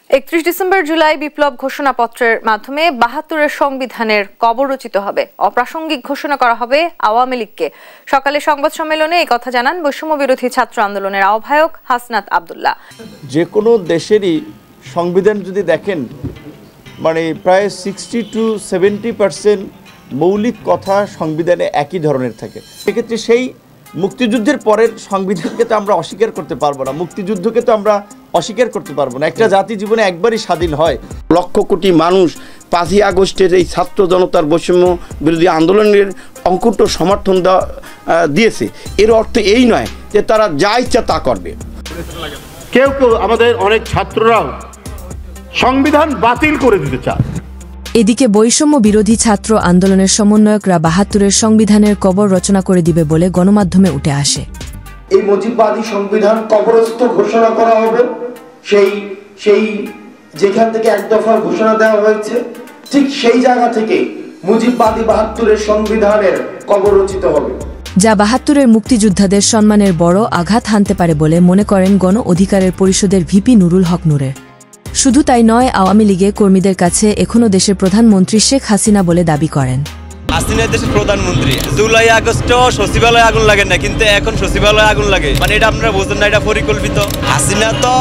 31 December July বিপ্লব ঘোষণাপত্রের মাধ্যমে ৭২-এর সংবিধানের কবর রচিত হবে। অপ্রাসঙ্গিক ঘোষণা করা হবে আওয়ামী লীগকে। সকালে সংবাদ সম্মেলনে এই কথা জানান বৈষম্য বিরোধী ছাত্র আন্দোলনের আহ্বায়ক হাসনাত আব্দুল্লাহ। যে কোনো দেশেরই সংবিধান যদি দেখেন, মানে প্রায় 60 to 70% মৌলিক কথা সংবিধানে একই ধরনের থাকে। সেক্ষেত্রে সেই মুক্তিযুদ্ধের পরের সংবিধানকে তো আমরা অস্বীকার করতে পারবো না, মুক্তিযুদ্ধকে তো আমরা অস্বীকার করতে পারবো না। একটা জাতি জীবনে একবারই স্বাধীন হয়। লক্ষ কোটি মানুষ 5ই আগস্টের এই ছাত্র জনতার বৈষম্য বিরোধী আন্দোলনের অঙ্কুট সমর্থন দিয়েছে। এর অর্থ এই নয় যে তারা যা ইচ্ছা তা করবে। কেউ কেউ আমাদের অনেক ছাত্ররাও সংবিধান বাতিল করে দিতে চায়। এদিকে বৈষম্য বিরোধী ছাত্র আন্দোলনের সমন্বয়করা ৭২-এর সংবিধানের কবর রচনা করে দিবে বলে গণমাধ্যমে উঠে আসে। এই মুজিববাদী সংবিধান কবরস্থ ঘোষণা করা হবে। সেই যেখান থেকে এক দফার ঘোষণা দেওয়া হয়েছে, ঠিক সেই জায়গা থেকে মুজিববাদী ৭২-এর সংবিধানের কবর রচিত হবে, যা ৭২-এর মুক্তিযোদ্ধাদের সম্মানের বড় আঘাত হানতে পারে বলে মনে করেন গণ অধিকারের পরিষদের ভিপি নুরুল হক নূরের। শুধু তাই নয়, আওয়ামী লীগের কর্মীদের কাছে এখনও দেশের প্রধানমন্ত্রী শেখ হাসিনা বলে দাবি করেন। হাসিনা দেশের প্রধানমন্ত্রী। জুলাই আগস্ট সচিবালয়ে আগুন লাগে না, কিন্তু এখন সচিবালয়ে আগুন লাগে। মানে এটা আপনারা বুঝেন না, এটা পরিকল্পিত। হাসিনা তো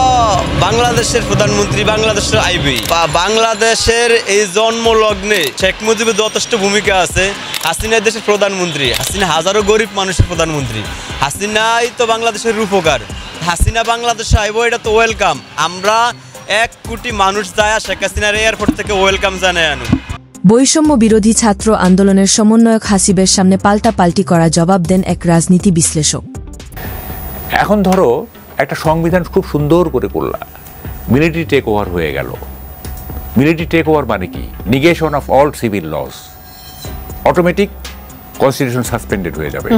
বাংলাদেশের প্রধানমন্ত্রী, বাংলাদেশের আইবি। বাংলাদেশের এই জন্মলগ্নে শেখ মুজিবের যথেষ্ট ভূমিকা আছে। হাসিনা দেশের প্রধানমন্ত্রী, হাসিনা হাজারো গরিব মানুষের প্রধানমন্ত্রী। হাসিনাই তো বাংলাদেশের রূপকার। হাসিনা বাংলাদেশে আইব, এটা তো ওয়েলকাম। আমরা 1 কোটি মানুষ যায় শেখ হাসিনার এয়ারপোর্ট থেকে ওয়েলকাম জানাই আনুন। বৈষম্য বিরোধী ছাত্র আন্দোলনের সমন্বয়ক হাসিবের সামনে পাল্টাপাল্টি করা জবাব দেন এক রাজনীতি বিশ্লেষক। এখন ধরো একটা সংবিধান খুব সুন্দর করে করলা, মিলিটারি টেক ওভার হয়ে গেল। মিলিটারি টেক ওভার মানে কি? Negation of all civil laws. Automatic constitution suspended হয়ে যাবে।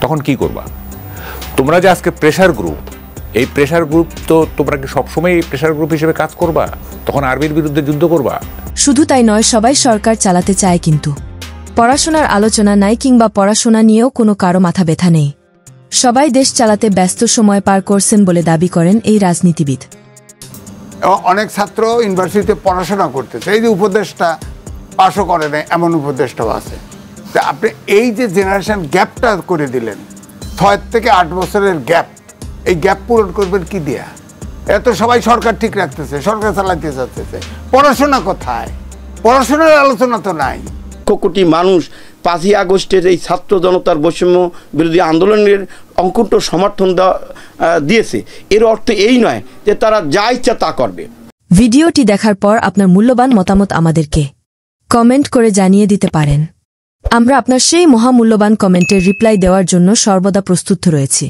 তখন কি করবা তোমরা? যে আজকে প্রেসার গ্রুপ, এই প্রেসার গ্রুপ তো তোমরা কি সবসময় এই প্রেসার গ্রুপ হিসেবে কাজ করবা? তখন আর্মির বিরুদ্ধে যুদ্ধ করবা? শুধু তাই নয়, সবাই সরকার চালাতে চায়, কিন্তু পড়াশোনার আলোচনা নাই, কিংবা পড়াশোনা নিয়েও কোনো কারো মাথা ব্যথা নেই। সবাই দেশ চালাতে ব্যস্ত সময় পার করছেন বলে দাবি করেন এই রাজনীতিবিদ। অনেক ছাত্র ইউনিভার্সিটিতে পড়াশোনা করতেছে, এই যে উপদেশটা পাশও করে নেয়, এমন উপদেশটাও আছে। আপনি এই যে জেনারেশন গ্যাপটা করে দিলেন, 6 থেকে 8 বছরের গ্যাপ, এই গ্যাপ পূরণ করবেন কি দিয়া? এত সবাই সরকার ঠিক রাখতেছে, সরকার চালাইতে চাচ্ছে, পড়াশোনা কোথায়? পড়াশোনার আলোচনা তো নাই। লক্ষ কোটি মানুষ 5ই আগস্টের এই ছাত্র জনতার বৈষম্য বিরোধী আন্দোলনের অঙ্কুট সমর্থন দিয়েছে। এর অর্থ এই নয় যে তারা যা ইচ্ছা তা করবে। ভিডিওটি দেখার পর আপনার মূল্যবান মতামত আমাদেরকে কমেন্ট করে জানিয়ে দিতে পারেন। আমরা আপনার সেই মহামূল্যবান কমেন্টের রিপ্লাই দেওয়ার জন্য সর্বদা প্রস্তুত রয়েছি।